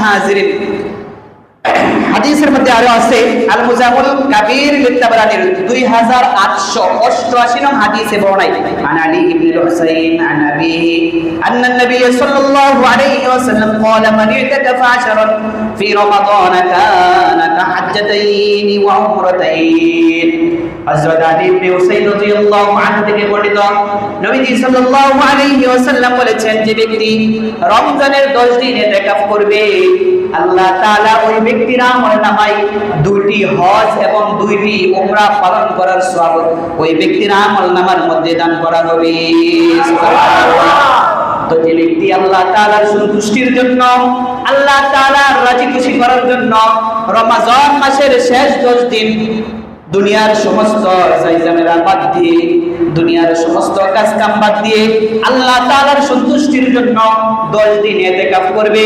হাজিরিন, হাদিসের মধ্যে আরো আছে আল মুজামুল কাবীর লিতাবরানির 2888 নং হাদিসে বর্ণিত আন আলী ইবনে হুসাইন আন আবিহি আন্না নবী সাল্লাল্লাহু আলাইহি ওয়াসাল্লাম قال من اعتكف عشرا في رمضان كان كحجتين وعمرتين। হযরত আলী ইবনে হুসাইন রাদিয়াল্লাহু আনহু থেকে বর্ণিত নবীজি সাল্লাল্লাহু আলাইহি ওয়াসাল্লাম বলেছেন, যে ব্যক্তি রমজানের 10 দিন ইতিকাফ করবে আল্লাহ তাআলা ওই ব্যক্তির আমলনামায় 2টি হজ এবং 2টি উমরা পালন করার সওয়াব ওই ব্যক্তির আমলনামার মধ্যে দান করা হবে। সুবহানাল্লাহ। তো যে ব্যক্তি আল্লাহ তাআলার সন্তুষ্টির জন্য, আল্লাহ তাআলার রাজি খুশি করার জন্য রমজান মাসের শেষ 10 দিন দুনিয়ার সমস্ত জায়জামেরা বাদ দিয়ে, দুনিয়ার সমস্ত কাজ কাম বাদ দিয়ে আল্লাহ তাআলার সন্তুষ্টির জন্য 10 দিন ইতিকাফ করবে,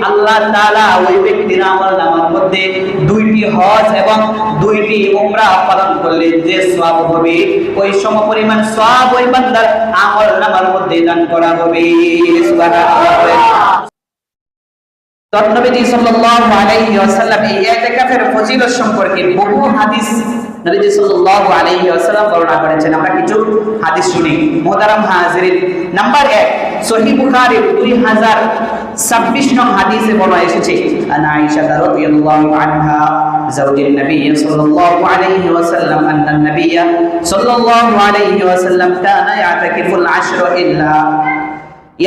আল্লাহ তাআলা ওই ব্যক্তির আমলনামার মধ্যে 2টি হজ এবং 2টি উমরা পালন করলে যে সওয়াব হবে ওই সমপরিমাণ সওয়াব ওই বান্দার আমলনামার মধ্যে দান করা হবে। সুবহানাল্লাহ। নবীজি সাল্লাল্লাহু আলাইহি ওয়াসাল্লাম এই ইতিকাফের ফজিলত সম্পর্কে বহু হাদিস নবীজি সাল্লাল্লাহু আলাইহি ওয়াসাল্লাম বর্ণনা করেছেন। আমরা কিছু হাদিস শুনি। মুহতারাম হাজিরিন, নাম্বার 1 সহিহ বুখারীর 2026 নং হাদিসে বলা এসেছে আন আয়েশা রাদিয়াল্লাহু আনহা যাওজিন নবী সাল্লাল্লাহু আলাইহি ওয়াসাল্লাম আন্না নবী সাল্লাল্লাহু আলাইহি ওয়াসাল্লাম কানা ইয়াতাকিফুল আশরা ইল্লা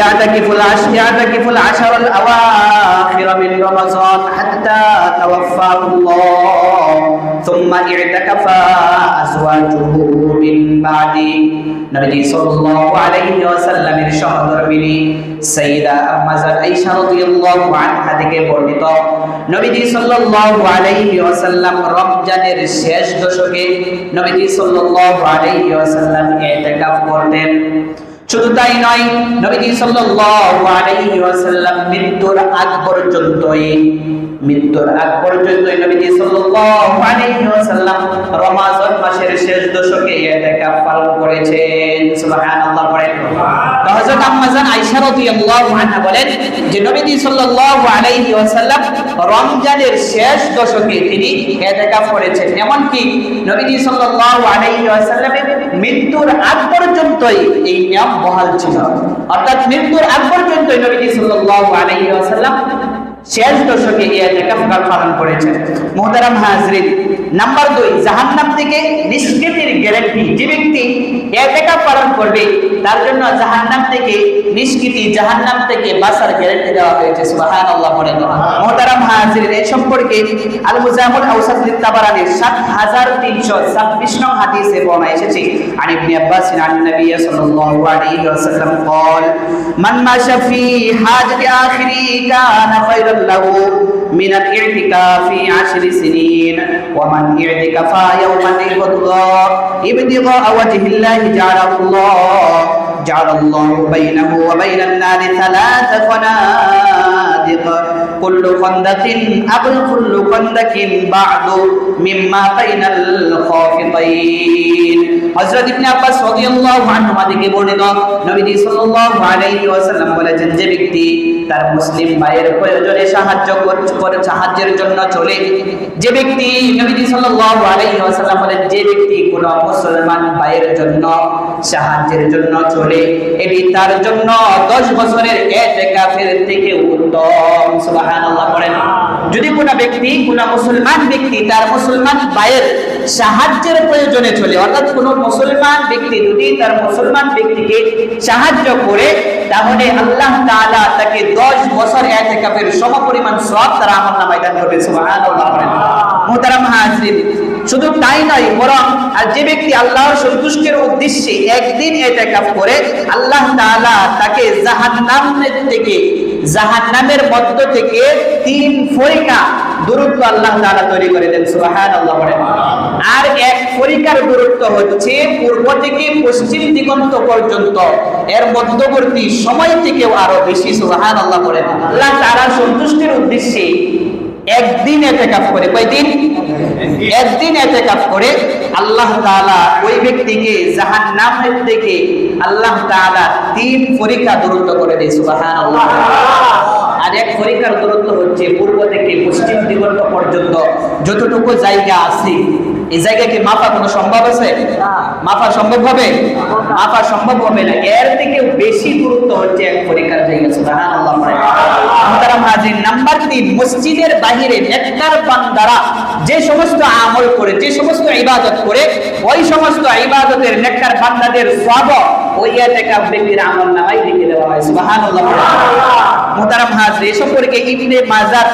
يعتكف العشر الأواخر من رمضان حتى توفاه الله ثم اعتكف أزواجه من بعده। নবী সাল্লাল্লাহু আলাইহি ওয়াসাল্লামের সহধর্মিণী সাইয়্যিদা আম্মা আয়েশা রাদিয়াল্লাহু আনহা থেকে বর্ণিত, নবী সাল্লাল্লাহু আলাইহি ওয়াসাল্লাম রমজানের শেষ দশকে নবী সাল্লাল্লাহু আলাইহি ওয়াসাল্লাম ইতিকাফ করতেন। শুধু তাই নয়, নবী সাল্লাল্লাহু আলাইহি ওয়াসাল্লাম মৃত্যুর আগ পর্যন্ত নবী সাল্লাল্লাহু আলাইহি ওয়াসাল্লাম রমজান মাসের শেষ দশকে ইতিকাফ পালন করেছেন। সুবহানাল্লাহ। পড়েন। হযরত আম্মা জান আয়েশা রাদিয়াল্লাহু আনহা বলেন যে নবী সাল্লাল্লাহু আলাইহি ওয়াসাল্লাম রমজানের শেষ দশকে তিনি ইতিকাফ করেছেন। এমনকি নবী সাল্লাল্লাহু আলাইহি ওয়াসাল্লামের মৃত্যুর আগ পর্যন্তই এই নিয়ম বহাল ছিল, অর্থাৎ মৃত্যুর আগ পর্যন্ত নবী সাল্লাল্লাহু আলাইহি ওয়াসাল্লাম শেষ দশকে ইতিকাফ পালন করেছেন। মুহতারাম হাজিরিন, নাম্বার 2 জাহান্নাম থেকে নিষ্কৃতির গ্যারান্টি। যে ব্যক্তি ইতিকাফ পালন করবে তার জন্য জাহান্নাম থেকে নিষ্কৃতি, জাহান্নাম থেকে বাঁচার গ্যারান্টি দেওয়া হয়েছে। সুবহানাল্লাহ। মুহতারাম হাজিরিন, এই সম্পর্কে আল মুজামুল আওসাত লিতাবরানির 7326 নং হাদিসে বর্ণনা এসেছে আন ইবনে আব্বাস আন নবী সাল্লাল্লাহু আলাইহি ওয়াসাল্লাম قال من مشى في حاجة آخره كان خيرا له من الاعتكاف 10 سنين ومن اعتكف يوما ابتغاء وجه الله جعل الله بينه وبين النار 3 خنادق كل خندق أبل كل خندق بعد مما بين الخافضين। হযরত ইবনে আব্বাস রাদিয়াল্লাহু আনহু থেকে বর্ণিত, নবী সাল্লাল্লাহু আলাইহি ওয়াসাল্লাম বলেছেন, যে ব্যক্তি তার মুসলিম ভাইয়ের প্রয়োজনে সাহায্যের জন্য চলে, যে ব্যক্তি, নবী সাল্লাল্লাহু আলাইহি ওয়াসাল্লাম বলেন, যে ব্যক্তি কোন মুসলমান ভাইয়ের জন্য সাহায্যের জন্য চলে, এটি তার জন্য 10 বছরের ইতিকাফের থেকে উত্তম। সুবহানাল্লাহ। পড়েন। যদি কোন ব্যক্তি, কোন মুসলমান ব্যক্তি তার মুসলমান ভাইয়ের সাহায্যের প্রয়োজনে চলে, অর্থাৎ কোন মুসলমান ব্যক্তি যদি তার মুসলমান ব্যক্তিকে সাহায্য করে, তাহলে আল্লাহ তাআলা তাকে 10 বছর ইতিকাফের সমপরিমাণ সওয়াব তার আমলনামায় দান করবে। সুবহানাল্লাহ। মুহতারাম হাজিরিন, শুধু তাই নয়, বরং আর যে ব্যক্তি আল্লাহর সন্তুষ্টির উদ্দেশ্যে একদিন ইতিকাফ করে, আল্লাহ তাআলা তাকে জাহান্নামের মধ্য থেকে 3 ফরিকা দূরত্ব আল্লাহ তাআলা তৈরি করে দেন। সুবহানাল্লাহ। আর এক ফরিকার দূরত্ব হচ্ছে পূর্ব থেকে পশ্চিম দিগন্ত পর্যন্ত, এর মধ্যবর্তী সময় থেকেও আরো বেশি। সুবহানাল্লাহ। আল্লাহ তাআলার সন্তুষ্টির উদ্দেশ্যে একদিন ইতিকাফ করে, কয়দিন? একদিন ইতিকাফ করে আল্লাহ তাআলা ওই ব্যক্তিকে জাহান্নামের থেকে আল্লাহ তাআলা 3 ফরিকা দূরত্ব করে দেয়। সুবহানাল্লাহ। আর এক পরিকার দূরত্ব হচ্ছে পূর্ব থেকে পশ্চিম দিগন্ত পর্যন্ত যতটুকু জায়গা আছে, এই জায়গাকে মাপা কোনো সম্ভব আছে? মাপা সম্ভব হবে? মাপা সম্ভব হবে না। এর থেকে বেশি দূরত্ব হচ্ছে এক পরিকার জায়গা। সুবহানাল্লাহ। মুহতারাম হাজির, নাম্বার 3, মসজিদের বাহিরে নেককার বান্দারা যে সমস্ত আমল করে, যে সমস্ত ইবাদত করে, ওই সমস্ত ইবাদতের নেককার বান্দাদের সওয়াব ওই ইতিকাফ ব্যক্তির আমলনামায় লিখে দেওয়া হয়। সুবহানাল্লাহ। মুহতারাম হাজির, এই সম্পর্কে ইবনে মাজাহ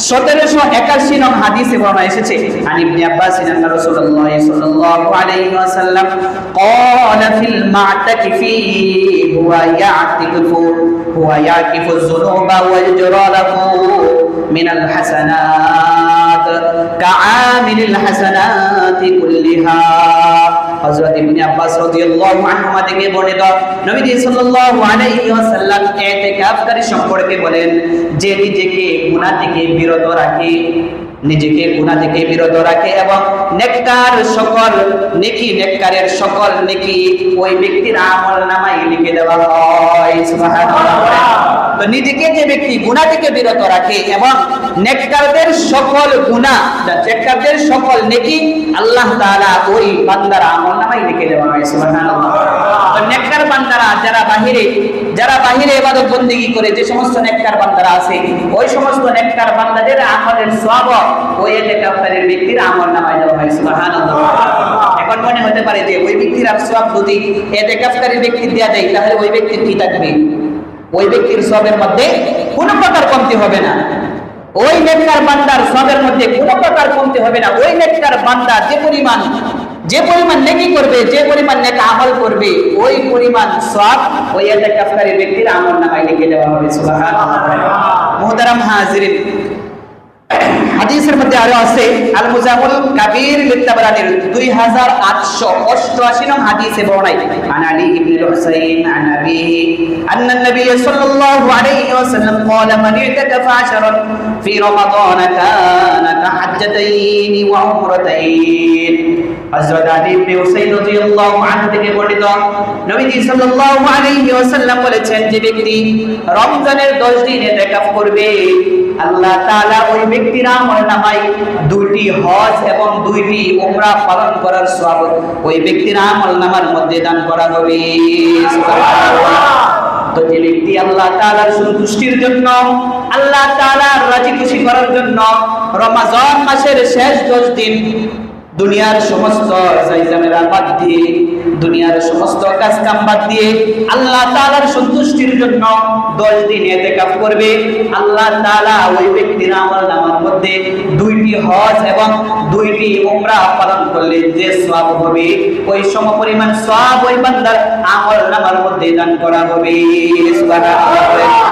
1781 নং হাদিসে বর্ণনা এসেছে। আন ইবনে আব্বাস আন্না রাসূলুল্লাহ সাল্লাল্লাহু আলাইহি ওয়াসাল্লাম قال في المعتكف هو يعكف الذنوب ويجرى له من الحسنات كعامل الحسنات كلها। হযরত ইবনে আব্বাস রাদিয়াল্লাহু আনহুমা থেকে বর্ণিত নবী সাল্লাল্লাহু আলাইহি ওয়াসাল্লাম ইতিকাফকারী সম্পর্কে বলেন যে নিজেকে গুনাহ থেকে বিরত রাখে, নিজেকে গুনাহ থেকে বিরত রাখে এবং নেককার সকল নেকি, নেককারের সকল নেকি ওই ব্যক্তির আমলনামায় লিখে দেওয়া হয়। সুবহানাল্লাহ। তো নিজেকে যে ব্যক্তি গুনাহ থেকে বিরত রাখে এবং নেককারদের সকল গুনাহ, নেককারদের সকল নেকি আল্লাহ তাআলা ওই বান্দার আমলনামায় লিখে দেওয়া হয়। সুবহানাল্লাহ। তো নেককার বান্দারা যারা বাহিরে ইবাদত বندگی করে, যে সমস্ত নেককার বান্দারা আছে, ওই সমস্ত নেককার বান্দাদের আমলের সওয়াব ওই ইতিকাফকারী ব্যক্তির আমলনামায় দেওয়া হয়। সুবহানাল্লাহ। এখন মনে হতে পারে যে ওই ব্যক্তির সওয়াব যদি ইতিকাফকারী ব্যক্তি দেয়া যায় তাহলে ওই ব্যক্তির কি থাকবে? ওই ব্যক্তির সওয়াবের মধ্যে কোনো প্রকার কমতি হবে না। ওই নেককার বান্দার সওয়াবের মধ্যে কোনো প্রকার কমতি হবে না। ওই নেককার বান্দা যে পরিমাণ নেকি করবে, যে পরিমাণ নেক আমল করবে, ওই পরিমাণ সওয়াব ওই ইতিকাফকারী ব্যক্তির আমলনামায় লিখে দেওয়া হবে। সুবহানাল্লাহ। মুহতারাম হাজিরিন, হাদিসের মধ্যে আরো আছে আল মুজামুল কাবীর লিতাবরানির 2888 নং হাদিসে বর্ণিত আন আলী ইবনে হুসাইন আন আবিহি আন্না নবী সাল্লাল্লাহু আলাইহি ওয়াসাল্লাম قال من اعتكف عشرا في رمضان كان كحجتين وعمرتين। হযরত আলী ইবনে হুসাইন রাদিয়াল্লাহু আনহু থেকে বর্ণিত নবী সাল্লাল্লাহু আলাইহি ওয়াসাল্লাম বলেছেন যে ব্যক্তি রমজানের 10 দিন ইতিকাফ করবে, আল্লাহ তাআলা ওই ব্যক্তির আমলনামায় 2টি হজ এবং 2টি উমরা পালন করার সওয়াব ওই ব্যক্তির আমলনামার মধ্যে দান করা হবে। সুবহানাল্লাহ। তো যে ব্যক্তি আল্লাহ তাআলার সন্তুষ্টির জন্য, আল্লাহ তাআলার রাজি খুশি করার জন্য রমজান মাসের শেষ 10 দিন দুনিয়ার সমস্ত জায়জামেরা বাদ দিয়ে, দুনিয়ার সমস্ত কাজ কাম বাদ দিয়ে আল্লাহ তাআলার সন্তুষ্টির জন্য 10 দিন ইতিকাফ করবে, আল্লাহ তাআলা ওই ব্যক্তির আমলনামার মধ্যে 2টি হজ এবং 2টি উমরা পালন করলে যে সওয়াব হবে ওই সমপরিমাণ সওয়াব ওই বান্দার আমলনামার মধ্যে দান করা হবে। সুবহানাল্লাহ।